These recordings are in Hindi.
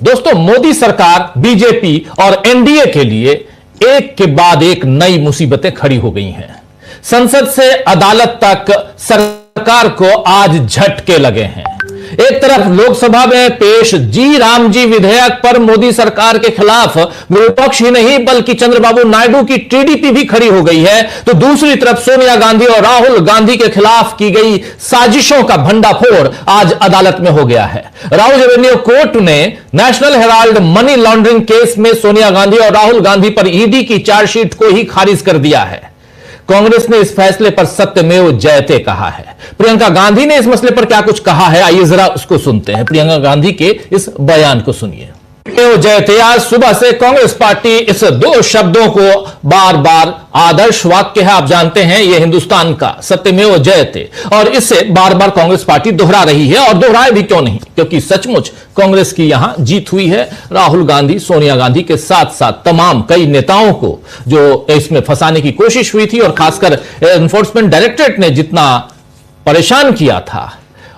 दोस्तों, मोदी सरकार, बीजेपी और एनडीए के लिए एक के बाद एक नई मुसीबतें खड़ी हो गई हैं। संसद से अदालत तक सरकार को आज झटके लगे हैं। एक तरफ लोकसभा में पेश जी राम जी विधेयक पर मोदी सरकार के खिलाफ विपक्ष ही नहीं बल्कि चंद्रबाबू नायडू की टीडीपी भी खड़ी हो गई है, तो दूसरी तरफ सोनिया गांधी और राहुल गांधी के खिलाफ की गई साजिशों का भंडाफोड़ आज अदालत में हो गया है। राहुल एवेन्यू कोर्ट ने national Herald money laundering case में सोनिया गांधी और राहुल गांधी पर ईडी की चार्जशीट को ही खारिज कर दिया है। कांग्रेस ने इस फैसले पर सत्यमेव जयते कहा है। प्रियंका गांधी ने इस मसले पर क्या कुछ कहा है, आइए जरा उसको सुनते हैं। प्रियंका गांधी के इस बयान को सुनिए। सत्यमेव जयते, आज सुबह से कांग्रेस पार्टी इस दो शब्दों को बार बार, आदर्श वाक्य है, आप जानते हैं ये हिंदुस्तान का, सत्यमेव जयते, और इसे बार बार कांग्रेस पार्टी दोहरा रही है। और दोहराए भी क्यों नहीं, क्योंकि सचमुच कांग्रेस की यहां जीत हुई है। राहुल गांधी, सोनिया गांधी के साथ साथ तमाम कई नेताओं को जो इसमें फंसाने की कोशिश हुई थी और खासकर एनफोर्समेंट डायरेक्टरेट ने जितना परेशान किया था,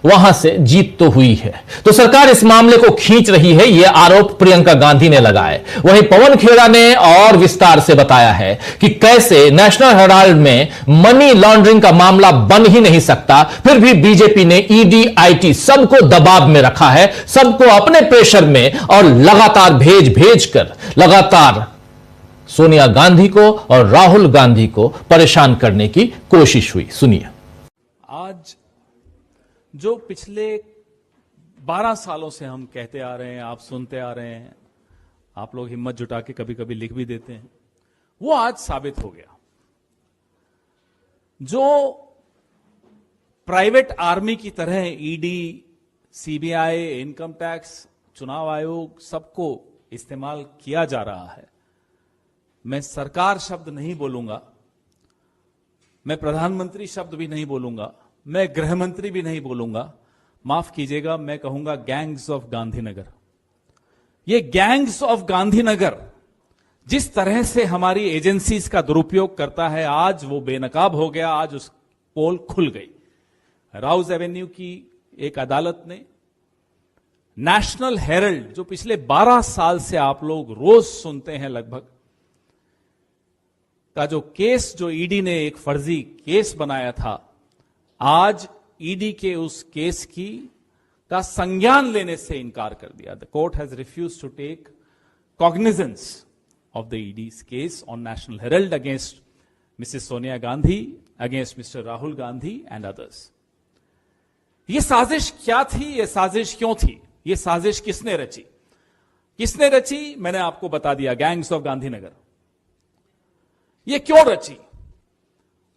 वहां से जीत तो हुई है। तो सरकार इस मामले को खींच रही है, यह आरोप प्रियंका गांधी ने लगाए। वहीं पवन खेड़ा ने और विस्तार से बताया है कि कैसे नेशनल हेराल्ड में मनी लॉन्ड्रिंग का मामला बन ही नहीं सकता, फिर भी बीजेपी ने ईडी, आईटी सबको दबाव में रखा है, सबको अपने प्रेशर में, और लगातार भेज कर लगातार सोनिया गांधी को और राहुल गांधी को परेशान करने की कोशिश हुई। सुनिए। आज जो पिछले 12 सालों से हम कहते आ रहे हैं, आप सुनते आ रहे हैं, आप लोग हिम्मत जुटा के कभी कभी लिख भी देते हैं, वो आज साबित हो गया। जो प्राइवेट आर्मी की तरह ईडी, सीबीआई, इनकम टैक्स, चुनाव आयोग सबको इस्तेमाल किया जा रहा है, मैं सरकार शब्द नहीं बोलूंगा, मैं प्रधानमंत्री शब्द भी नहीं बोलूंगा, मैं गृह मंत्री भी नहीं बोलूंगा, माफ कीजिएगा, मैं कहूंगा गैंग्स ऑफ गांधीनगर। ये गैंग्स ऑफ गांधीनगर जिस तरह से हमारी एजेंसीज का दुरुपयोग करता है, आज वो बेनकाब हो गया, आज उस पोल खुल गई। राउज एवेन्यू की एक अदालत ने नेशनल हेरल्ड, जो पिछले 12 साल से आप लोग रोज सुनते हैं लगभग, का जो केस, जो ईडी ने एक फर्जी केस बनाया था, आज ईडी के उस केस का संज्ञान लेने से इनकार कर दिया। The court has refused to take cognizance of the ED's case on National Herald against Mrs Sonia Gandhi, against Mr Rahul Gandhi and others. ये साजिश क्या थी, ये साजिश क्यों थी, ये साजिश किसने रची? किसने रची मैंने आपको बता दिया, गैंग्स ऑफ गांधीनगर। ये क्यों रची?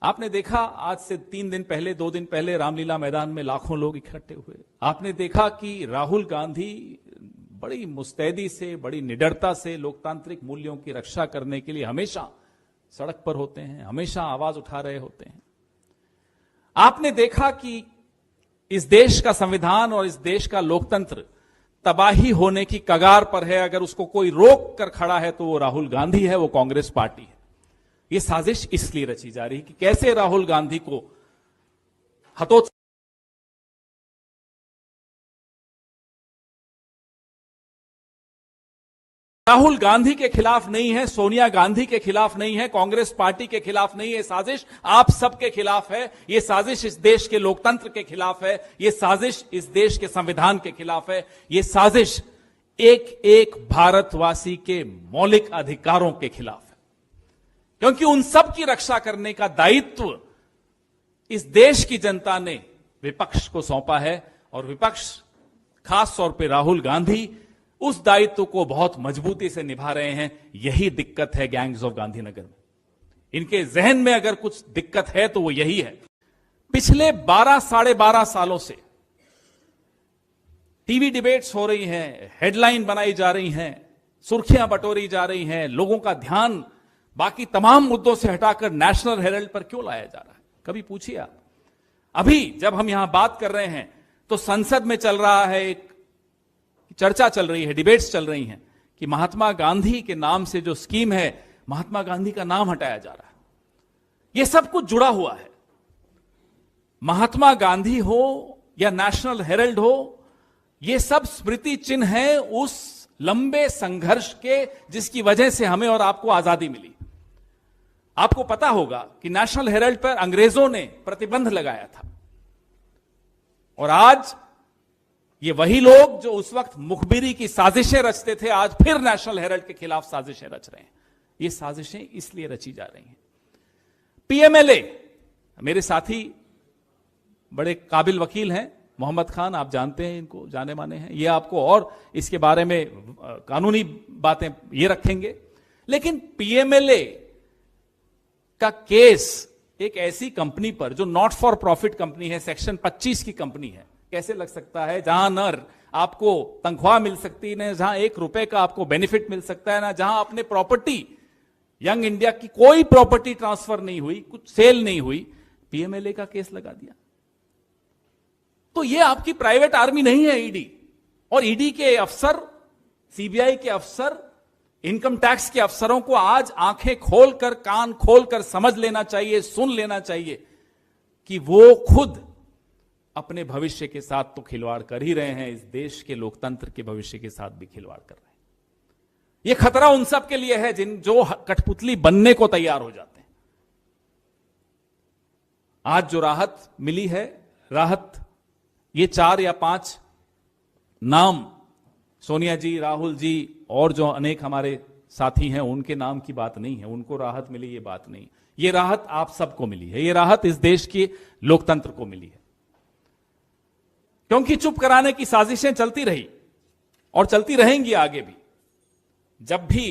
आपने देखा आज से 3 दिन पहले, 2 दिन पहले रामलीला मैदान में लाखों लोग इकट्ठे हुए। आपने देखा कि राहुल गांधी बड़ी मुस्तैदी से, बड़ी निडरता से लोकतांत्रिक मूल्यों की रक्षा करने के लिए हमेशा सड़क पर होते हैं, हमेशा आवाज उठा रहे होते हैं। आपने देखा कि इस देश का संविधान और इस देश का लोकतंत्र तबाही होने की कगार पर है। अगर उसको कोई रोक कर खड़ा है तो वो राहुल गांधी है, वो कांग्रेस पार्टी है। ये साजिश इसलिए रची जा रही है कि कैसे राहुल गांधी को हतोत्साहित, राहुल गांधी के खिलाफ नहीं है, सोनिया गांधी के खिलाफ नहीं है, कांग्रेस पार्टी के खिलाफ नहीं है। साजिश आप सबके खिलाफ है। ये साजिश इस देश के लोकतंत्र के खिलाफ है। ये साजिश इस देश के संविधान के खिलाफ है। ये साजिश एक एक भारतवासी के मौलिक अधिकारों के खिलाफ है, क्योंकि उन सब की रक्षा करने का दायित्व इस देश की जनता ने विपक्ष को सौंपा है, और विपक्ष खास तौर पे राहुल गांधी उस दायित्व को बहुत मजबूती से निभा रहे हैं। यही दिक्कत है गैंग्स ऑफ गांधीनगर में। इनके जहन में अगर कुछ दिक्कत है तो वो यही है। पिछले 12 साढ़े 12 सालों से टीवी डिबेट्स हो रही हैं, हेडलाइन बनाई जा रही हैं, सुर्खियां बटोरी जा रही हैं, लोगों का ध्यान बाकी तमाम मुद्दों से हटाकर नेशनल हेराल्ड पर क्यों लाया जा रहा है? कभी पूछिए आप। अभी जब हम यहां बात कर रहे हैं तो संसद में चल रहा है, एक चर्चा चल रही है, डिबेट्स चल रही हैं कि महात्मा गांधी के नाम से जो स्कीम है, महात्मा गांधी का नाम हटाया जा रहा है। यह सब कुछ जुड़ा हुआ है। महात्मा गांधी हो या नेशनल हेराल्ड हो, यह सब स्मृति चिन्ह है उस लंबे संघर्ष के, जिसकी वजह से हमें और आपको आजादी मिली। आपको पता होगा कि नेशनल हेराल्ड पर अंग्रेजों ने प्रतिबंध लगाया था, और आज ये वही लोग जो उस वक्त मुखबिरी की साजिशें रचते थे, आज फिर नेशनल हेराल्ड के खिलाफ साजिशें रच रहे हैं। ये साजिशें इसलिए रची जा रही हैं। पीएमएलए, मेरे साथी बड़े काबिल वकील हैं, मोहम्मद खान, आप जानते हैं इनको, जाने माने हैं, ये आपको और इसके बारे में कानूनी बातें ये रखेंगे। लेकिन पीएमएलए का केस एक ऐसी कंपनी पर जो नॉट फॉर प्रॉफिट कंपनी है, सेक्शन 25 की कंपनी है, कैसे लग सकता है? जहां न आपको तनख्वाह मिल सकती है, जहां 1 रुपए का आपको बेनिफिट मिल सकता है, ना जहां अपने प्रॉपर्टी, यंग इंडिया की कोई प्रॉपर्टी ट्रांसफर नहीं हुई, कुछ सेल नहीं हुई, पीएमएलए का केस लगा दिया। तो ये आपकी प्राइवेट आर्मी नहीं है ईडी। और ईडी के अफसर, सीबीआई के अफसर, इनकम टैक्स के अफसरों को आज आंखें खोलकर, कान खोलकर समझ लेना चाहिए, सुन लेना चाहिए कि वो खुद अपने भविष्य के साथ तो खिलवाड़ कर ही रहे हैं, इस देश के लोकतंत्र के भविष्य के साथ भी खिलवाड़ कर रहे हैं। यह खतरा उन सब के लिए है जो कठपुतली बनने को तैयार हो जाते हैं। आज जो राहत मिली है, राहत ये 4 या 5 नाम, सोनिया जी, राहुल जी और जो अनेक हमारे साथी हैं, उनके नाम की बात नहीं है। उनको राहत मिली ये बात नहीं, ये राहत आप सबको मिली है। ये राहत इस देश के लोकतंत्र को मिली है, क्योंकि चुप कराने की साजिशें चलती रही और चलती रहेंगी आगे भी। जब भी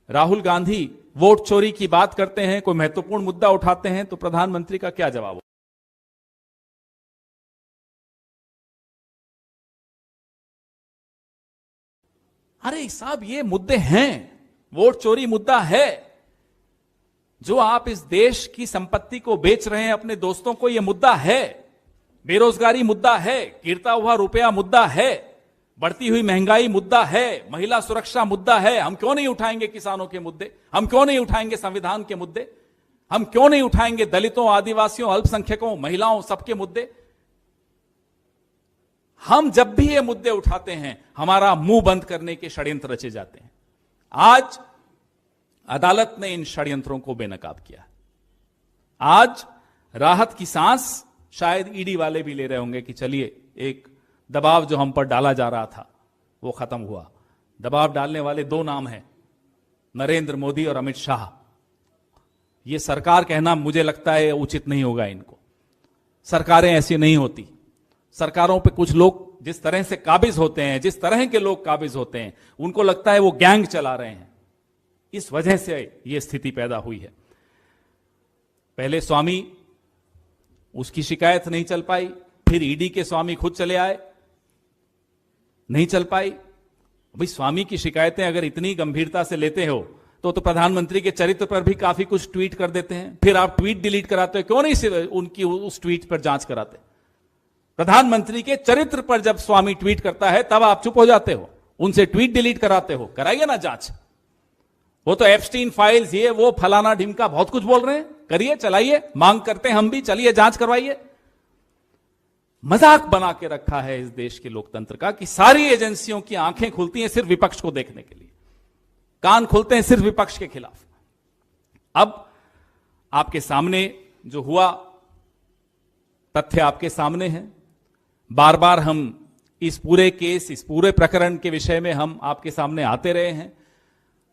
राहुल गांधी वोट चोरी की बात करते हैं, कोई महत्वपूर्ण मुद्दा उठाते हैं, तो प्रधानमंत्री का क्या जवाब? अरे साहब, ये मुद्दे हैं, वोट चोरी मुद्दा है, जो आप इस देश की संपत्ति को बेच रहे हैं अपने दोस्तों को, यह मुद्दा है। बेरोजगारी मुद्दा है, गिरता हुआ रुपया मुद्दा है, बढ़ती हुई महंगाई मुद्दा है, महिला सुरक्षा मुद्दा है। हम क्यों नहीं उठाएंगे किसानों के मुद्दे? हम क्यों नहीं उठाएंगे संविधान के मुद्दे? हम क्यों नहीं उठाएंगे दलितों, आदिवासियों, अल्पसंख्यकों, महिलाओं, सबके मुद्दे? हम जब भी ये मुद्दे उठाते हैं, हमारा मुंह बंद करने के षड्यंत्र रचे जाते हैं। आज अदालत ने इन षड्यंत्रों को बेनकाब किया। आज राहत की सांस शायद ईडी वाले भी ले रहे होंगे कि चलिए, एक दबाव जो हम पर डाला जा रहा था वो खत्म हुआ। दबाव डालने वाले 2 नाम हैं, नरेंद्र मोदी और अमित शाह। ये सरकार कहना मुझे लगता है उचित नहीं होगा इनको। सरकारें ऐसी नहीं होती। सरकारों पे कुछ लोग जिस तरह से काबिज होते हैं, जिस तरह के लोग काबिज होते हैं, उनको लगता है वो गैंग चला रहे हैं। इस वजह से यह स्थिति पैदा हुई है। पहले स्वामी, उसकी शिकायत नहीं चल पाई, फिर ईडी के स्वामी खुद चले आए, नहीं चल पाई। भाई, स्वामी की शिकायतें अगर इतनी गंभीरता से लेते हो तो प्रधानमंत्री के चरित्र पर भी काफी कुछ ट्वीट कर देते हैं, फिर आप ट्वीट डिलीट कराते हो। क्यों नहीं उनकी उस ट्वीट पर जांच कराते? प्रधानमंत्री के चरित्र पर जब स्वामी ट्वीट करता है तब आप चुप हो जाते हो, उनसे ट्वीट डिलीट कराते हो। कराइए ना जांच। वो तो एप्स्टीन फाइल्स, ये वो फलाना ढिमका बहुत कुछ बोल रहे हैं, करिए, चलाइए, मांग करते हैं हम भी, चलिए जांच करवाइए। मजाक बना के रखा है इस देश के लोकतंत्र का कि सारी एजेंसियों की आंखें खुलती हैं सिर्फ विपक्ष को देखने के लिए, कान खुलते हैं सिर्फ विपक्ष के खिलाफ। अब आपके सामने जो हुआ, तथ्य आपके सामने है। बार बार हम इस पूरे केस, इस पूरे प्रकरण के विषय में हम आपके सामने आते रहे हैं।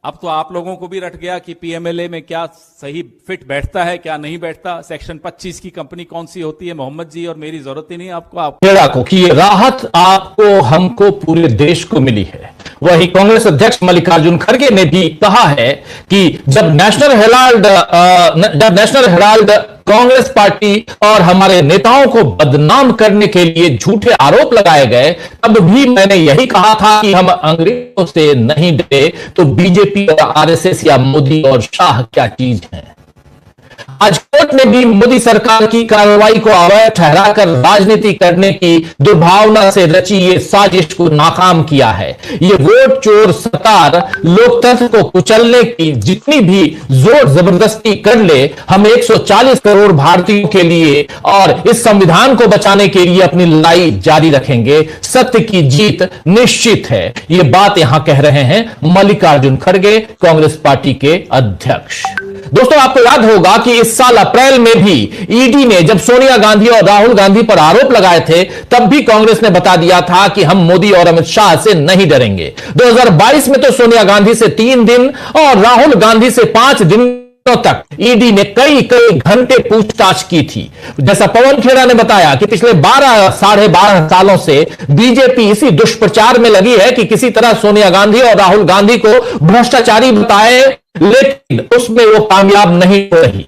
अब तो आप लोगों को भी रट गया कि पीएमएलए में क्या सही फिट बैठता है, क्या नहीं बैठता, सेक्शन 25 की कंपनी कौन सी होती है। मोहम्मद जी, और मेरी जरूरत ही नहीं आपको कि ये राहत आपको, हमको, पूरे देश को मिली है। वही कांग्रेस अध्यक्ष मल्लिकार्जुन खड़गे ने भी कहा है कि जब नेशनल हेराल्ड कांग्रेस पार्टी और हमारे नेताओं को बदनाम करने के लिए झूठे आरोप लगाए गए, तब भी मैंने यही कहा था कि हम अंग्रेजों से नहीं डरे, तो बीजेपी और आरएसएस या मोदी और शाह क्या चीज है। आज कोर्ट ने भी मोदी सरकार की कार्रवाई को अवैध ठहराकर राजनीति करने की दुर्भावना से रची ये साजिश को नाकाम किया है। ये वोट चोर सरकार लोकतंत्र को कुचलने की जितनी भी जोर जबरदस्ती कर ले, हम 140 करोड़ भारतीयों के लिए और इस संविधान को बचाने के लिए अपनी लड़ाई जारी रखेंगे। सत्य की जीत निश्चित है, ये बात यहां कह रहे हैं मल्लिकार्जुन खड़गे, कांग्रेस पार्टी के अध्यक्ष। दोस्तों, आपको याद होगा कि इस साल अप्रैल में भी ईडी ने जब सोनिया गांधी और राहुल गांधी पर आरोप लगाए थे, तब भी कांग्रेस ने बता दिया था कि हम मोदी और अमित शाह से नहीं डरेंगे। 2022 में तो सोनिया गांधी से 3 दिन और राहुल गांधी से 5 दिन तक ईडी ने कई घंटे पूछताछ की थी। जैसा पवन खेड़ा ने बताया कि पिछले 12 सालों से बीजेपी इसी दुष्प्रचार में लगी है कि किसी तरह सोनिया गांधी और राहुल गांधी को भ्रष्टाचारी बताए, लेकिन उसमें वो कामयाब नहीं हो रही।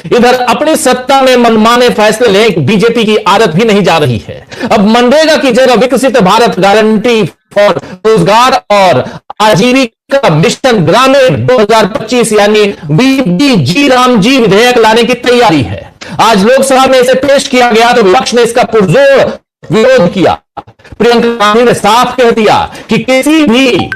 इधर अपनी सत्ता में मनमाने फैसले ले बीजेपी की आदत भी नहीं जा रही है। अब मनरेगा की जगह विकसित भारत गारंटी फॉर रोजगार और आजीविका मिशन ग्रामीण 2025 यानी बीबीजी रामजी विधेयक लाने की तैयारी है। आज लोकसभा में इसे पेश किया गया तो विपक्ष ने इसका पुरजोर विरोध किया। प्रियंका गांधी ने साफ कह दिया कि किसी भी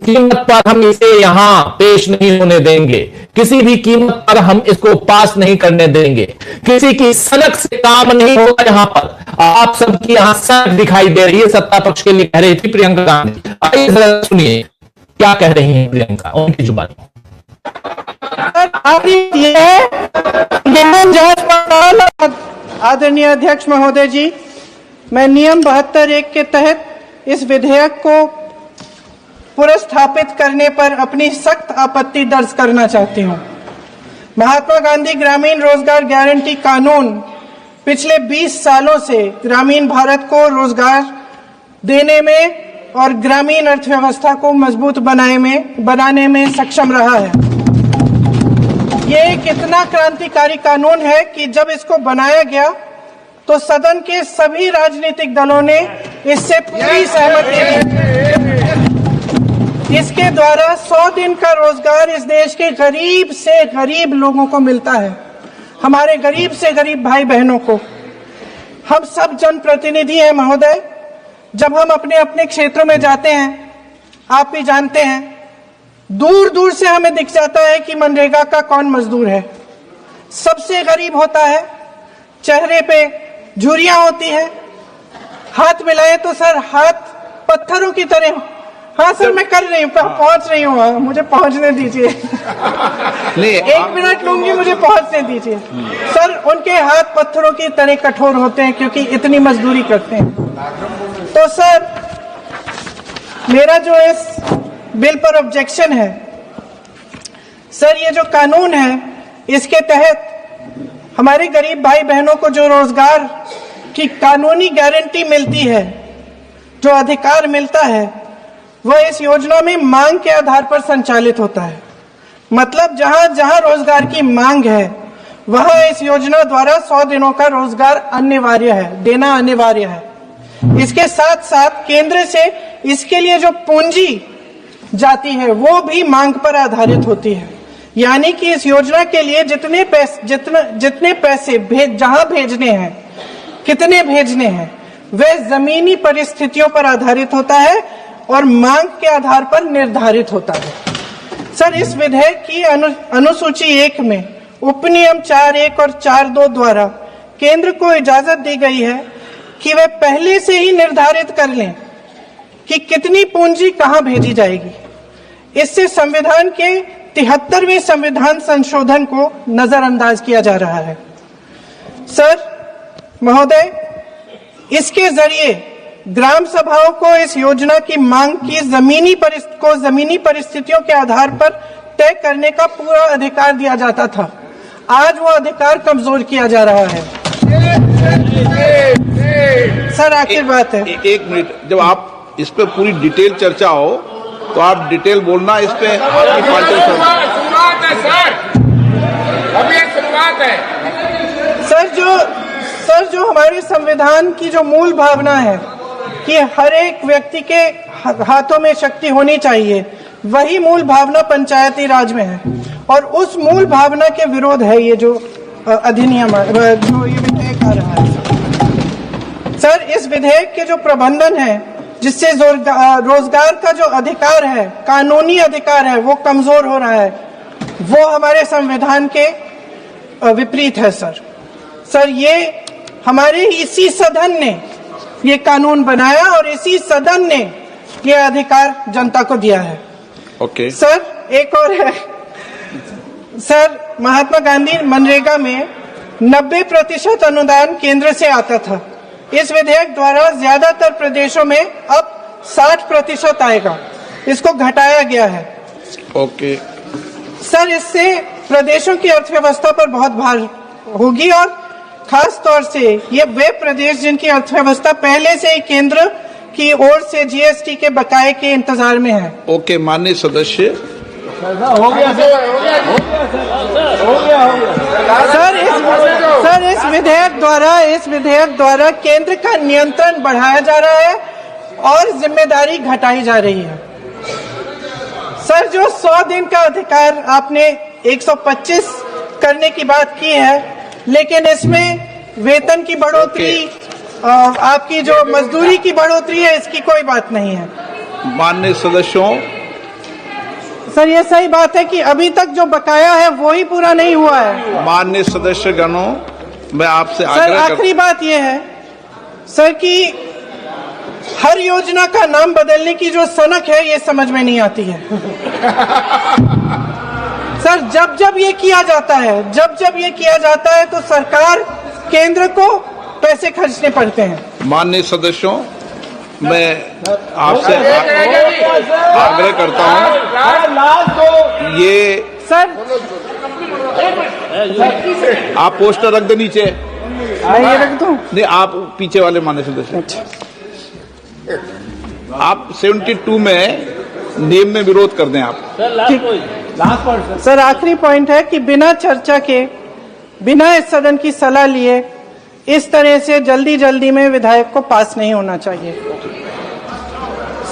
कीमत पर हम इसे यहां पेश नहीं होने देंगे, किसी भी कीमत पर हम इसको पास नहीं करने देंगे, किसी की सनक से काम नहीं होगा। यहां पर आप सबकी यहां सनक दिखाई दे रही है, सत्ता पक्ष के लिए कह रही थी प्रियंका गांधी। आइए जरा सुनिए क्या कह रही हैं प्रियंका, उनकी जुबानी। आदरणीय अध्यक्ष महोदय जी, मैं नियम 72(1) के तहत इस विधेयक को पुनर्स्थापित करने पर अपनी सख्त आपत्ति दर्ज करना चाहती हूं। महात्मा गांधी ग्रामीण रोजगार गारंटी कानून पिछले 20 सालों से ग्रामीण भारत को रोजगार देने में और ग्रामीण अर्थव्यवस्था को मजबूत बनाने में सक्षम रहा है। ये एक इतना क्रांतिकारी कानून है कि जब इसको बनाया गया तो सदन के सभी राजनीतिक दलों ने इससे पूरी सहमति दी। इसके द्वारा 100 दिन का रोजगार इस देश के गरीब से गरीब लोगों को मिलता है, हमारे गरीब से गरीब भाई बहनों को। हम सब जनप्रतिनिधि हैं महोदय, जब हम अपने अपने क्षेत्रों में जाते हैं, आप भी जानते हैं, दूर दूर से हमें दिख जाता है कि मनरेगा का कौन मजदूर है। सबसे गरीब होता है, चेहरे पे झुर्रियां होती है, हाथ मिलाएं तो सर हाथ पत्थरों की तरह। हाँ सर, मैं कर रही हूँ, पहुंच रही हूँ, मुझे पहुंचने दीजिए। 1 मिनट लूंगी, मुझे पहुंचने दीजिए। सर, उनके हाथ पत्थरों की तरह कठोर होते हैं क्योंकि इतनी मजदूरी करते हैं। तो सर, मेरा जो इस बिल पर ऑब्जेक्शन है, सर, ये जो कानून है, इसके तहत हमारे गरीब भाई बहनों को जो रोजगार की कानूनी गारंटी मिलती है, जो अधिकार मिलता है, वह इस योजना में मांग के आधार पर संचालित होता है। मतलब जहां जहां रोजगार की मांग है, वहां इस योजना द्वारा 100 दिनों का रोजगार अनिवार्य है, देना अनिवार्य है। इसके साथ साथ केंद्र से इसके लिए जो पूंजी जाती है, वो भी मांग पर आधारित होती है। यानी कि इस योजना के लिए जितने पैसे जहां भेजने हैं, कितने भेजने हैं, वे जमीनी परिस्थितियों पर आधारित होता है और मांग के आधार पर निर्धारित होता है। सर, इस विधेयक की अनुसूची 1 में उपनियम 4(1) और 4(2) द्वारा केंद्र को इजाजत दी गई है कि वे पहले से ही निर्धारित कर लें कि कितनी पूंजी कहां भेजी जाएगी। इससे संविधान के 73वें संविधान संशोधन को नजरअंदाज किया जा रहा है। सर महोदय, इसके जरिए ग्राम सभाओं को इस योजना की मांग की जमीनी परिस्थितियों के आधार पर तय करने का पूरा अधिकार दिया जाता था। आज वो अधिकार कमजोर किया जा रहा है। सर, आखिर बात है, एक मिनट, जब आप इस पे पूरी डिटेल चर्चा हो तो आप डिटेल बोलना। इस पे आपकी पार्टी शुरुआत है सर, अभी शुरुआत है। सर, जो हमारे संविधान की जो मूल भावना है कि हर एक व्यक्ति के हाथों में शक्ति होनी चाहिए, वही मूल भावना पंचायती राज में है और उस मूल भावना के विरोध है ये जो अधिनियम जो ये विधेयक आ रहा है सर, इस विधेयक के जो प्रबंधन है जिससे रोजगार का जो अधिकार है, कानूनी अधिकार है, वो कमजोर हो रहा है, वो हमारे संविधान के विपरीत है सर। ये हमारे इसी सदन ने ये कानून बनाया और इसी सदन ने ये अधिकार जनता को दिया है। ओके सर, एक और है सर, महात्मा गांधी मनरेगा में 90% अनुदान केंद्र से आता था। इस विधेयक द्वारा ज्यादातर प्रदेशों में अब 60% आएगा, इसको घटाया गया है। ओके सर, इससे प्रदेशों की अर्थव्यवस्था पर बहुत भार होगी और खास तौर से ये वे प्रदेश जिनकी अर्थव्यवस्था पहले से ही केंद्र की ओर से जीएसटी के बकाये के इंतजार में है। ओके माननीय सदस्य, सर इस विधेयक द्वारा केंद्र का नियंत्रण बढ़ाया जा रहा है और जिम्मेदारी घटाई जा रही है। सर, जो 100 दिन का अधिकार आपने 125 करने की बात की है, लेकिन इसमें वेतन की बढ़ोतरी, आपकी जो मजदूरी की बढ़ोतरी है, इसकी कोई बात नहीं है। माननीय सदस्यों, सर ये सही बात है कि अभी तक जो बकाया है वो ही पूरा नहीं हुआ है। माननीय सदस्यगणों, मैं आपसे सर आग्रह आखिरी बात ये है सर कि हर योजना का नाम बदलने की जो सनक है ये समझ में नहीं आती है। सर जब ये किया जाता है तो सरकार केंद्र को पैसे खर्चने पड़ते हैं। माननीय सदस्यों, मैं आपसे आग्रह करता हूं, ये सर आप पोस्टर रख दो नीचे। ये रख दूं? नहीं, आप पीछे वाले माननीय सदस्य, आप 72 में नियम में विरोध कर दें आप। सर आखिरी पॉइंट है कि बिना चर्चा के, बिना इस सदन की सलाह लिए इस तरह से जल्दी में विधेयक को पास नहीं होना चाहिए।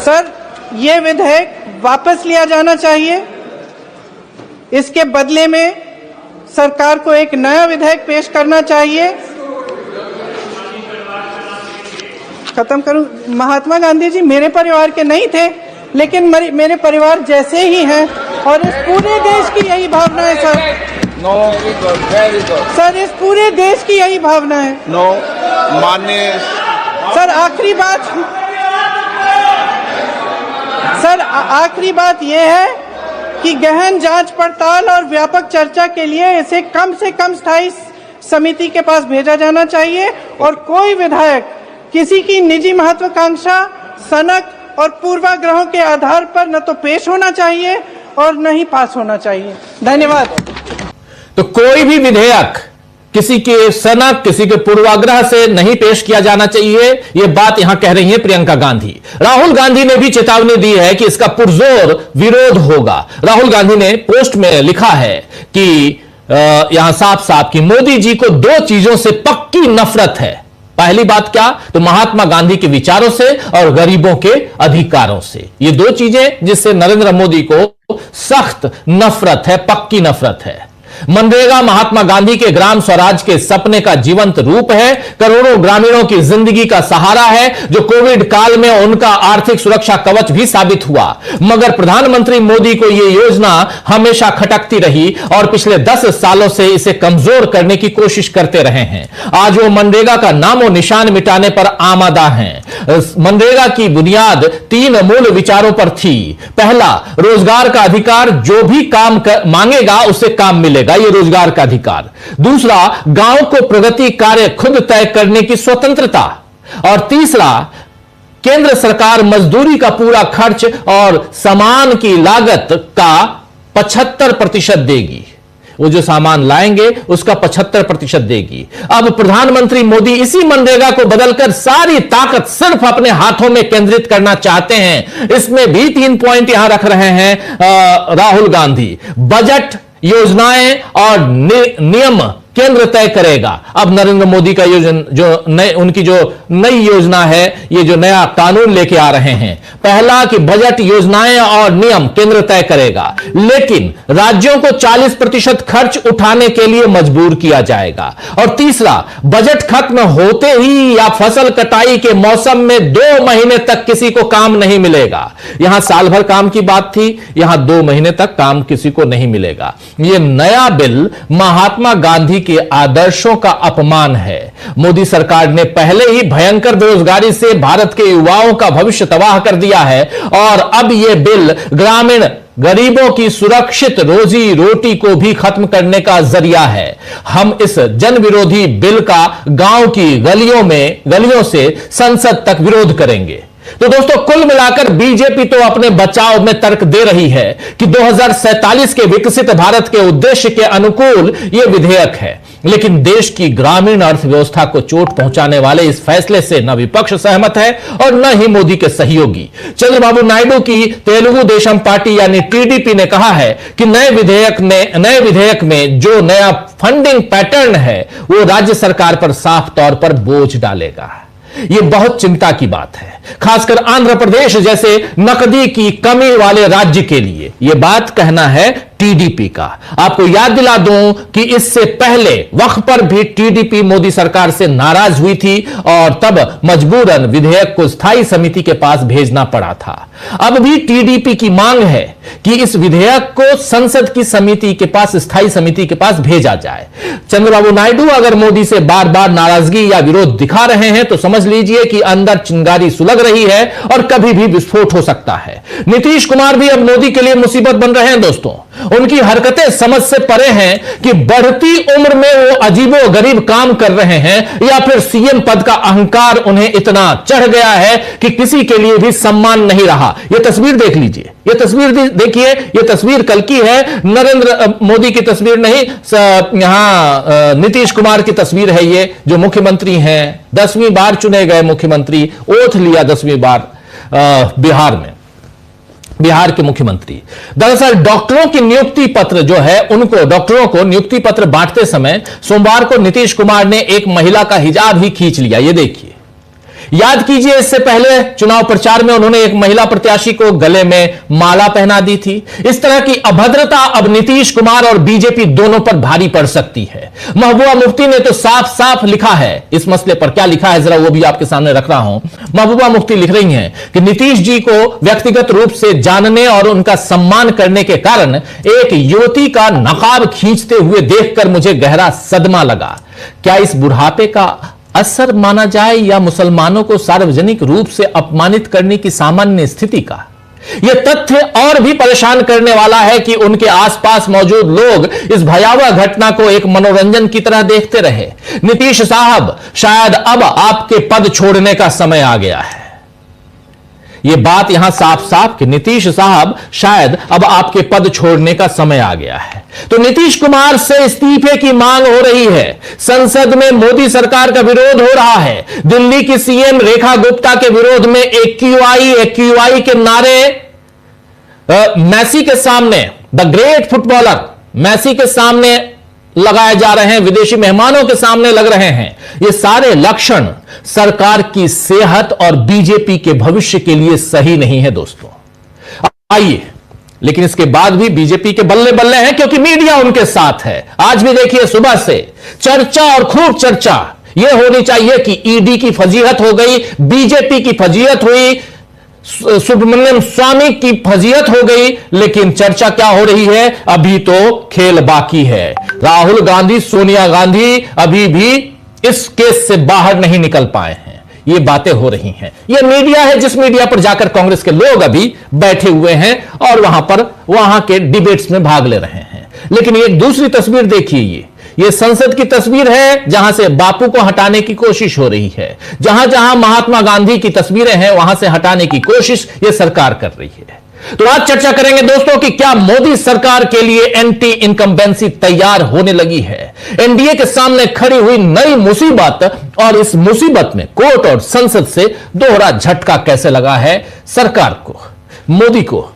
सर ये विधेयक वापस लिया जाना चाहिए। इसके बदले में सरकार को एक नया विधेयक पेश करना चाहिए। खत्म करूं। महात्मा गांधी जी मेरे परिवार के नहीं थे, लेकिन मेरे परिवार जैसे ही हैं और इस पूरे देश की यही भावना है सर। सर इस पूरे देश की यही भावना है। माननीय सर आखिरी बात यह है कि गहन जांच पड़ताल और व्यापक चर्चा के लिए इसे कम से कम स्थायी समिति के पास भेजा जाना चाहिए और कोई विधायक किसी की निजी महत्वाकांक्षा, सनक और पूर्वाग्रहों के आधार पर न तो पेश होना चाहिए और न ही पास होना चाहिए। धन्यवाद। तो कोई भी विधेयक किसी के सनक, किसी के पूर्वाग्रह से नहीं पेश किया जाना चाहिए, यह बात यहां कह रही है प्रियंका गांधी। राहुल गांधी ने भी चेतावनी दी है कि इसका पुरजोर विरोध होगा। राहुल गांधी ने पोस्ट में लिखा है कि यहां साफ साफ कि मोदी जी को 2 चीजों से पक्की नफरत है। पहली बात क्या? तो महात्मा गांधी के विचारों से और गरीबों के अधिकारों से। ये 2 चीजें जिससे नरेंद्र मोदी को सख्त नफरत है, पक्की नफरत है। मनरेगा महात्मा गांधी के ग्राम स्वराज के सपने का जीवंत रूप है, करोड़ों ग्रामीणों की जिंदगी का सहारा है, जो कोविड काल में उनका आर्थिक सुरक्षा कवच भी साबित हुआ। मगर प्रधानमंत्री मोदी को यह योजना हमेशा खटकती रही और पिछले 10 सालों से इसे कमजोर करने की कोशिश करते रहे हैं। आज वो मनरेगा का नामो निशान मिटाने पर आमादा हैं। मनरेगा की बुनियाद 3 मूल विचारों पर थी। पहला, रोजगार का अधिकार, जो भी काम मांगेगा उसे काम मिलेगा, ये रोजगार का अधिकार। दूसरा, गांव को प्रगति कार्य खुद तय करने की स्वतंत्रता। और तीसरा, केंद्र सरकार मजदूरी का पूरा खर्च और सामान की लागत का 75% देगी। वो जो सामान लाएंगे उसका 75% देगी। अब प्रधानमंत्री मोदी इसी मनरेगा को बदलकर सारी ताकत सिर्फ अपने हाथों में केंद्रित करना चाहते हैं। इसमें भी 3 पॉइंट यहां रख रहे हैं राहुल गांधी। बजट, योजनाएं और नियम केंद्र तय करेगा। अब नरेंद्र मोदी का उनकी जो नई योजना है, ये जो नया कानून लेके आ रहे हैं, पहला कि बजट योजनाएं और नियम केंद्र तय करेगा, लेकिन राज्यों को 40% खर्च उठाने के लिए मजबूर किया जाएगा। और तीसरा, बजट खत्म होते ही या फसल कटाई के मौसम में 2 महीने तक किसी को काम नहीं मिलेगा। यहां साल भर काम की बात थी, यहां 2 महीने तक काम किसी को नहीं मिलेगा। यह नया बिल महात्मा गांधी के आदर्शों का अपमान है। मोदी सरकार ने पहले ही भयंकर बेरोजगारी से भारत के युवाओं का भविष्य तबाह कर दिया है, और अब यह बिल ग्रामीण गरीबों की सुरक्षित रोजी रोटी को भी खत्म करने का जरिया है। हम इस जन विरोधी बिल का गांव की गलियों से संसद तक विरोध करेंगे। तो दोस्तों, कुल मिलाकर बीजेपी तो अपने बचाव में तर्क दे रही है कि 2047 के विकसित भारत के उद्देश्य के अनुकूल यह विधेयक है, लेकिन देश की ग्रामीण अर्थव्यवस्था को चोट पहुंचाने वाले इस फैसले से न विपक्ष सहमत है और न ही मोदी के सहयोगी। चंद्रबाबू नायडू की तेलुगु देशम पार्टी यानी टीडीपी ने कहा है कि नए विधेयक में जो नया फंडिंग पैटर्न है वो राज्य सरकार पर साफ तौर पर बोझ डालेगा। यह बहुत चिंता की बात है, खासकर आंध्र प्रदेश जैसे नकदी की कमी वाले राज्य के लिए। यह बात कहना है टीडीपी का। आपको याद दिला दूं कि इससे पहले वक्त पर भी टीडीपी मोदी सरकार से नाराज हुई थी और तब मजबूरन विधेयक को स्थायी समिति के पास भेजना पड़ा था। अब भी टीडीपी की मांग है कि इस विधेयक को संसद की समिति के पास, स्थायी समिति के पास भेजा जाए। चंद्रबाबू नायडू अगर मोदी से बार बार नाराजगी या विरोध दिखा रहे हैं तो समझ लीजिए कि अंदर चिंगारी सुलग रही है और कभी भी विस्फोट हो सकता है। नीतीश कुमार भी अब मोदी के लिए मुसीबत बन रहे हैं दोस्तों। उनकी हरकतें समझ से परे हैं कि बढ़ती उम्र में वो अजीबो गरीब काम कर रहे हैं या फिर सीएम पद का अहंकार उन्हें इतना चढ़ गया है कि किसी के लिए भी सम्मान नहीं रहा। यह तस्वीर देख लीजिए, यह तस्वीर देखिए, यह तस्वीर कल की है, नरेंद्र मोदी की तस्वीर नहीं, यहां नीतीश कुमार की तस्वीर है। ये जो मुख्यमंत्री हैं, 10वीं बार चुने गए मुख्यमंत्री, ओथ लिया 10वीं बार बिहार के मुख्यमंत्री। दरअसल डॉक्टरों की नियुक्ति पत्र जो है, डॉक्टरों को नियुक्ति पत्र बांटते समय सोमवार को नीतीश कुमार ने एक महिला का हिजाब ही खींच लिया। यह देखिए, याद कीजिए, इससे पहले चुनाव प्रचार में उन्होंने एक महिला प्रत्याशी को गले में माला पहना दी थी। इस तरह की अभद्रता अब नीतीश कुमार और बीजेपी दोनों पर भारी पड़ सकती है। महबूबा मुफ्ती ने तो साफ साफ लिखा है इस मसले पर। क्या लिखा है जरा वो भी आपके सामने रख रहा हूं। महबूबा मुफ्ती लिख रही हैं कि नीतीश जी को व्यक्तिगत रूप से जानने और उनका सम्मान करने के कारण एक युवती का नकाब खींचते हुए देखकर मुझे गहरा सदमा लगा। क्या इस बुढ़ापे का असर माना जाए या मुसलमानों को सार्वजनिक रूप से अपमानित करने की सामान्य स्थिति का? यह तथ्य और भी परेशान करने वाला है कि उनके आसपास मौजूद लोग इस भयावह घटना को एक मनोरंजन की तरह देखते रहे। नीतीश साहब, शायद अब आपके पद छोड़ने का समय आ गया है। यह बात यहां साफ साफ कि नीतीश साहब, शायद अब आपके पद छोड़ने का समय आ गया है। तो नीतीश कुमार से इस्तीफे की मांग हो रही है। संसद में मोदी सरकार का विरोध हो रहा है। दिल्ली की सीएम रेखा गुप्ता के विरोध में एक्यूआई के नारे मेसी के सामने, द ग्रेट फुटबॉलर मेसी के सामने लगाए जा रहे हैं, विदेशी मेहमानों के सामने लग रहे हैं। ये सारे लक्षण सरकार की सेहत और बीजेपी के भविष्य के लिए सही नहीं है दोस्तों। आइए, लेकिन इसके बाद भी बीजेपी के बल्ले बल्ले हैं क्योंकि मीडिया उनके साथ है। आज भी देखिए, सुबह से चर्चा और खूब चर्चा यह होनी चाहिए कि ईडी की फजीहत हो गई, बीजेपी की फजीहत हुई, सुब्रमण्यम स्वामी की फजीहत हो गई, लेकिन चर्चा क्या हो रही है? अभी तो खेल बाकी है। राहुल गांधी, सोनिया गांधी अभी भी इस केस से बाहर नहीं निकल पाए हैं। ये बातें हो रही हैं। ये मीडिया है जिस मीडिया पर जाकर कांग्रेस के लोग अभी बैठे हुए हैं और वहां के डिबेट्स में भाग ले रहे हैं। लेकिन एक दूसरी तस्वीर देखिए, ये संसद की तस्वीर है जहां से बापू को हटाने की कोशिश हो रही है। जहां जहां महात्मा गांधी की तस्वीरें हैं वहां से हटाने की कोशिश ये सरकार कर रही है। तो आज चर्चा करेंगे दोस्तों कि क्या मोदी सरकार के लिए एंटी इनकम्बेंसी तैयार होने लगी है। एनडीए के सामने खड़ी हुई नई मुसीबत, और इस मुसीबत में कोर्ट और संसद से दोहरा झटका कैसे लगा है सरकार को, मोदी को,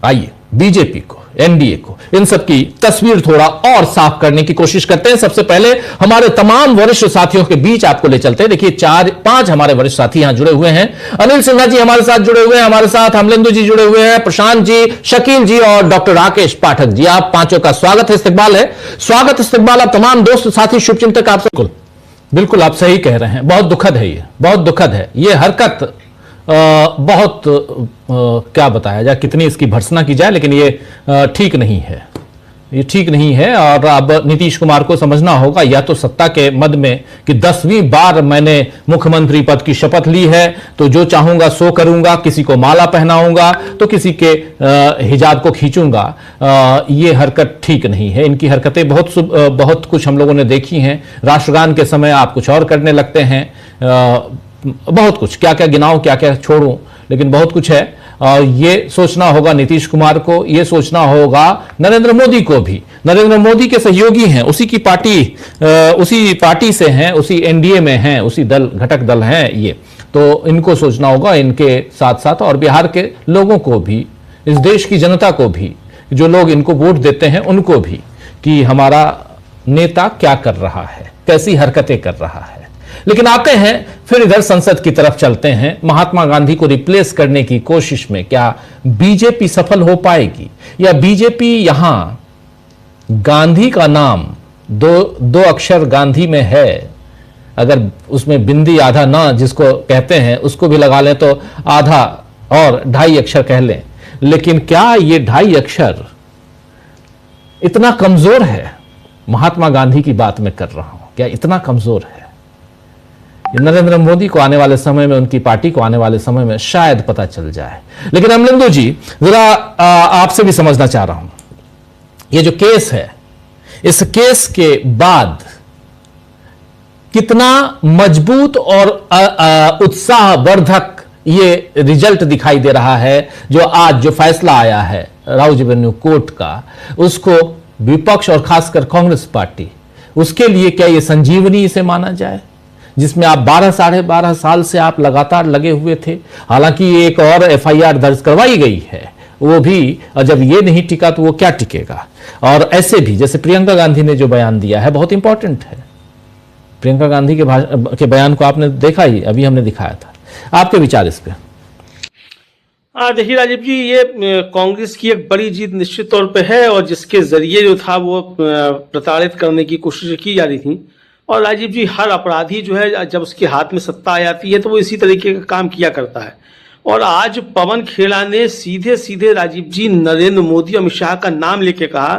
आइए बीजेपी को, एनडीए को, इन सब की तस्वीर थोड़ा और साफ करने की कोशिश करते हैं। सबसे पहले हमारे तमाम वरिष्ठ साथियों के बीच आपको ले चलते हैं। देखिए 4-5 हमारे वरिष्ठ साथी यहां जुड़े हुए हैं। अनिल सिन्हा जी हमारे साथ जुड़े हुए हैं, हमारे साथ अमलेंदु जी जुड़े हुए हैं, प्रशांत जी, शकील जी और डॉक्टर राकेश पाठक जी। आप पांचों का स्वागत है, इस्तकबाल है, स्वागत इस्तकबाल आप तमाम दोस्त साथी शुभचिंतक आप सबको। बिल्कुल आप सही कह रहे हैं, बहुत दुखद है, ये बहुत दुखद है। ये हरकत बहुत क्या बताया जाए, कितनी इसकी भर्त्सना की जाए, लेकिन ये ठीक नहीं है, ये ठीक नहीं है। और अब नीतीश कुमार को समझना होगा, या तो सत्ता के मद में कि 10वीं बार मैंने मुख्यमंत्री पद की शपथ ली है तो जो चाहूंगा सो करूंगा, किसी को माला पहनाऊंगा तो किसी के हिजाब को खींचूंगा। ये हरकत ठीक नहीं है। इनकी हरकतें बहुत कुछ हम लोगों ने देखी हैं। राष्ट्रगान के समय आप कुछ और करने लगते हैं, बहुत कुछ, क्या क्या गिनाऊं क्या क्या छोड़ूं, लेकिन बहुत कुछ है। और ये सोचना होगा नीतीश कुमार को, ये सोचना होगा नरेंद्र मोदी को भी। नरेंद्र मोदी के सहयोगी हैं, उसी की पार्टी से हैं, उसी एनडीए में हैं, उसी घटक दल हैं ये, तो इनको सोचना होगा, इनके साथ साथ और बिहार के लोगों को भी, इस देश की जनता को भी, जो लोग इनको वोट देते हैं उनको भी, कि हमारा नेता क्या कर रहा है, कैसी हरकतें कर रहा है। लेकिन आते हैं फिर इधर संसद की तरफ चलते हैं। महात्मा गांधी को रिप्लेस करने की कोशिश में क्या बीजेपी सफल हो पाएगी, या बीजेपी यहां गांधी का नाम दो अक्षर गांधी में है, अगर उसमें बिंदी आधा ना जिसको कहते हैं उसको भी लगा लें तो आधा और 2.5 अक्षर कह लें, लेकिन क्या ये 2.5 अक्षर इतना कमजोर है? महात्मा गांधी की बात मैं कर रहा हूं, क्या इतना कमजोर है? नरेंद्र मोदी को आने वाले समय में, उनकी पार्टी को आने वाले समय में शायद पता चल जाए। लेकिन अमलेंदु जी, जरा आपसे भी समझना चाह रहा हूं, ये जो केस है, इस केस के बाद कितना मजबूत और उत्साहवर्धक ये रिजल्ट दिखाई दे रहा है, जो आज जो फैसला आया है राउज एवेन्यू कोर्ट का, उसको विपक्ष और खासकर कांग्रेस पार्टी, उसके लिए क्या ये संजीवनी इसे माना जाए, जिसमें आप 12 12.5 साल से आप लगातार लगे हुए थे। हालांकि एक और एफआईआर दर्ज करवाई गई है, वो भी, और जब ये नहीं टिका तो वो क्या टिकेगा। और ऐसे भी जैसे प्रियंका गांधी ने जो बयान दिया है, बहुत इंपॉर्टेंट है। प्रियंका गांधी के बयान को आपने देखा ही, अभी हमने दिखाया था, आपके विचार इस पे? देखिए राजीव जी, ये कांग्रेस की एक बड़ी जीत निश्चित तौर पे है, और जिसके जरिए जो था वो प्रताड़ित करने की कोशिश की जा रही थी। और राजीव जी, हर अपराधी जो है जब उसके हाथ में सत्ता आ जाती है तो वो इसी तरीके का काम किया करता है। और आज पवन खेड़ा ने सीधे सीधे राजीव जी नरेंद्र मोदी अमित शाह का नाम लेके कहा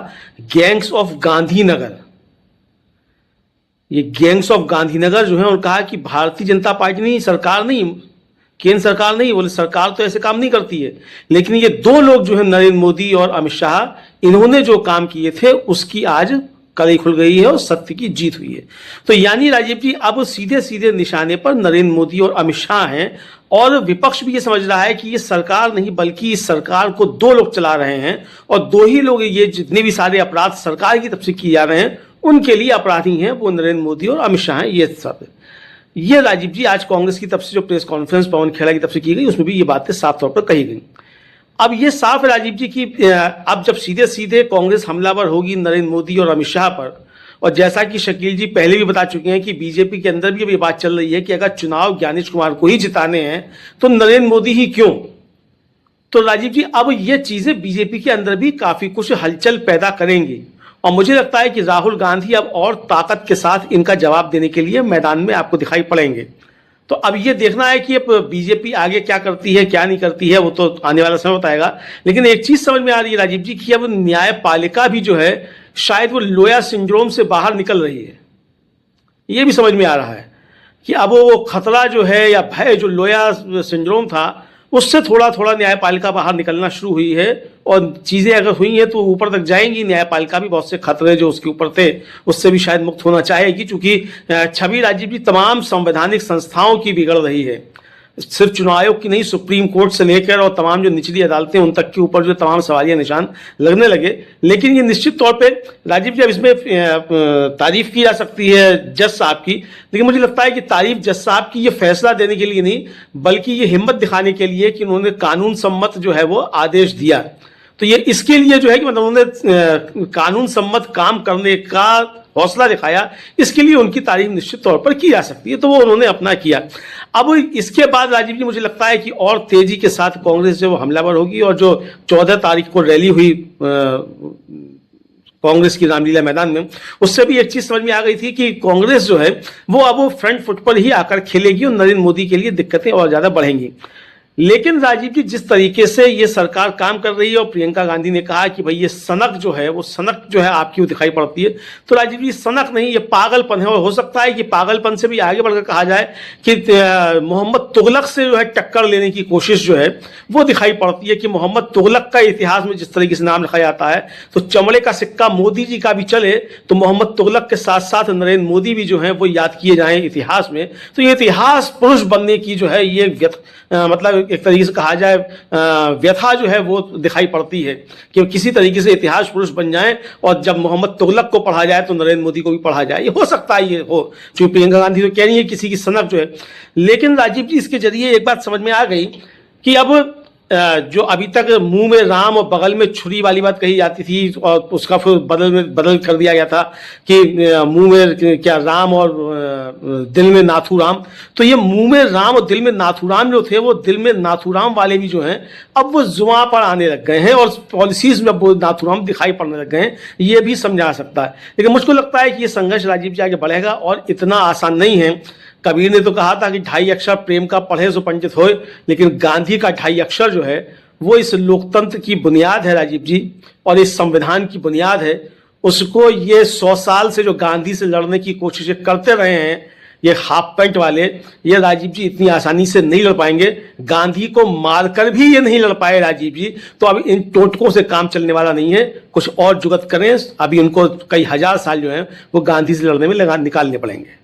गैंग्स ऑफ गांधीनगर। ये गैंग्स ऑफ गांधीनगर जो है, और कहा कि भारतीय जनता पार्टी नहीं, सरकार नहीं, केंद्र सरकार नहीं, बोले सरकार तो ऐसे काम नहीं करती है, लेकिन ये 2 लोग जो है नरेंद्र मोदी और अमित शाह, इन्होंने जो काम किए थे उसकी आज कड़ी खुल गई है और सत्य की जीत हुई है। तो यानी राजीव जी अब सीधे सीधे निशाने पर नरेंद्र मोदी और अमित शाह हैं, और विपक्ष भी ये समझ रहा है कि ये सरकार नहीं बल्कि इस सरकार को 2 लोग चला रहे हैं, और 2 ही लोग, ये जितने भी सारे अपराध सरकार की तरफ से किए जा रहे हैं उनके लिए अपराधी हैं वो नरेंद्र मोदी और अमित शाह हैं। ये सब ये राजीव जी आज कांग्रेस की तरफ से जो प्रेस कॉन्फ्रेंस पवन खेड़ा की तरफ से की गई, उसमें भी ये बातें साफ तौर पर कही गई। अब ये साफ है राजीव जी कि अब जब सीधे सीधे कांग्रेस हमलावर होगी नरेंद्र मोदी और अमित शाह पर, और जैसा कि शकील जी पहले भी बता चुके हैं कि बीजेपी के अंदर भी अब ये बात चल रही है कि अगर चुनाव ज्ञानेश कुमार को ही जिताने हैं तो नरेंद्र मोदी ही क्यों। तो राजीव जी अब ये चीजें बीजेपी के अंदर भी काफी कुछ हलचल पैदा करेंगी, और मुझे लगता है कि राहुल गांधी अब और ताकत के साथ इनका जवाब देने के लिए मैदान में आपको दिखाई पड़ेंगे। तो अब ये देखना है कि अब बीजेपी आगे क्या करती है क्या नहीं करती है, वो तो आने वाला समय बताएगा। लेकिन एक चीज समझ में आ रही है राजीव जी कि अब न्यायपालिका भी जो है शायद वो लोया सिंड्रोम से बाहर निकल रही है। ये भी समझ में आ रहा है कि अब वो खतरा जो है या भय जो लोया सिंड्रोम था उससे थोड़ा थोड़ा न्यायपालिका बाहर निकलना शुरू हुई है, और चीजें अगर हुई हैं तो ऊपर तक जाएंगी। न्यायपालिका भी बहुत से खतरे जो उसके ऊपर थे उससे भी शायद मुक्त होना चाहेगी, क्योंकि छवि राजीव जी तमाम संवैधानिक संस्थाओं की बिगड़ रही है। सिर्फ चुनाव आयोग की नहीं, सुप्रीम कोर्ट से लेकर और तमाम जो निचली अदालतें उन तक के ऊपर जो तमाम सवालिया निशान लगने लगे। लेकिन ये निश्चित तौर पे राजीव जी अब इसमें तारीफ की जा सकती है जज साहब की, लेकिन मुझे लगता है कि तारीफ जज साहब की ये फैसला देने के लिए नहीं, बल्कि ये हिम्मत दिखाने के लिए कि उन्होंने कानून सम्मत जो है वो आदेश दिया। तो ये इसके लिए जो है कि मतलब उन्होंने कानून सम्मत काम करने का हौसला दिखाया, इसके लिए उनकी तारीफ निश्चित तौर पर की जा सकती है, तो वो उन्होंने अपना किया। अब इसके बाद राजीव जी मुझे लगता है कि और तेजी के साथ कांग्रेस जो हमलावर होगी, और जो 14 तारीख को रैली हुई कांग्रेस की रामलीला मैदान में, उससे भी एक चीज समझ में आ गई थी कि कांग्रेस जो है वो अब फ्रंट फुट पर ही आकर खेलेगी और नरेंद्र मोदी के लिए दिक्कतें और ज्यादा बढ़ेंगी। लेकिन राजीव जी जिस तरीके से ये सरकार काम कर रही है, और प्रियंका गांधी ने कहा कि भाई ये सनक जो है वो सनक जो है आपकी दिखाई पड़ती है, तो राजीव जी सनक नहीं, ये पागलपन है। और हो सकता है कि पागलपन से भी आगे बढ़कर कहा जाए कि मोहम्मद तुगलक से जो है टक्कर लेने की कोशिश जो है वो दिखाई पड़ती है। कि मोहम्मद तुगलक का इतिहास में जिस तरीके से नाम रखा जाता है, तो चमड़े का सिक्का मोदी जी का भी चले तो मोहम्मद तुगलक के साथ साथ नरेंद्र मोदी भी जो है वो याद किए जाएं इतिहास में। तो ये इतिहास पुरुष बनने की जो है ये मतलब एक तरीके से कहा जाए व्यथा जो है वो दिखाई पड़ती है कि किसी तरीके से इतिहास पुरुष बन जाएं, और जब मोहम्मद तुगलक को पढ़ा जाए तो नरेंद्र मोदी को भी पढ़ा जाए। ये हो सकता है, ये हो, क्योंकि प्रियंका गांधी तो कह रही है किसी की सनक जो है। लेकिन राजीव जी इसके जरिए एक बात समझ में आ गई कि अब जो अभी तक मुंह में राम और बगल में छुरी वाली बात कही जाती थी, और उसका फिर बदल कर दिया गया था कि मुंह में क्या राम और दिल में नाथूराम। तो ये मुंह में राम और दिल में नाथूराम जो थे, वो दिल में नाथूराम वाले भी जो हैं अब वो जुआ पर आने लग गए हैं, और पॉलिसीज में वो नाथूराम दिखाई पड़ने लग गए हैं। ये भी समझा सकता है। लेकिन मुझको लगता है कि ये संघर्ष राजीव जी आगे बढ़ेगा और इतना आसान नहीं है। कबीर ने तो कहा था कि 2.5 अक्षर प्रेम का पढ़े सो पंडित होए, लेकिन गांधी का 2.5 अक्षर जो है वो इस लोकतंत्र की बुनियाद है राजीव जी, और इस संविधान की बुनियाद है। उसको ये 100 साल से जो गांधी से लड़ने की कोशिशें करते रहे हैं ये हाफ पैंट वाले, ये राजीव जी इतनी आसानी से नहीं लड़ पाएंगे। गांधी को मारकर भी ये नहीं लड़ पाए राजीव जी, तो अब इन टोटकों से काम चलने वाला नहीं है। कुछ और जुगत करें, अभी उनको कई हजार साल जो है वो गांधी से लड़ने में निकालने पड़ेंगे।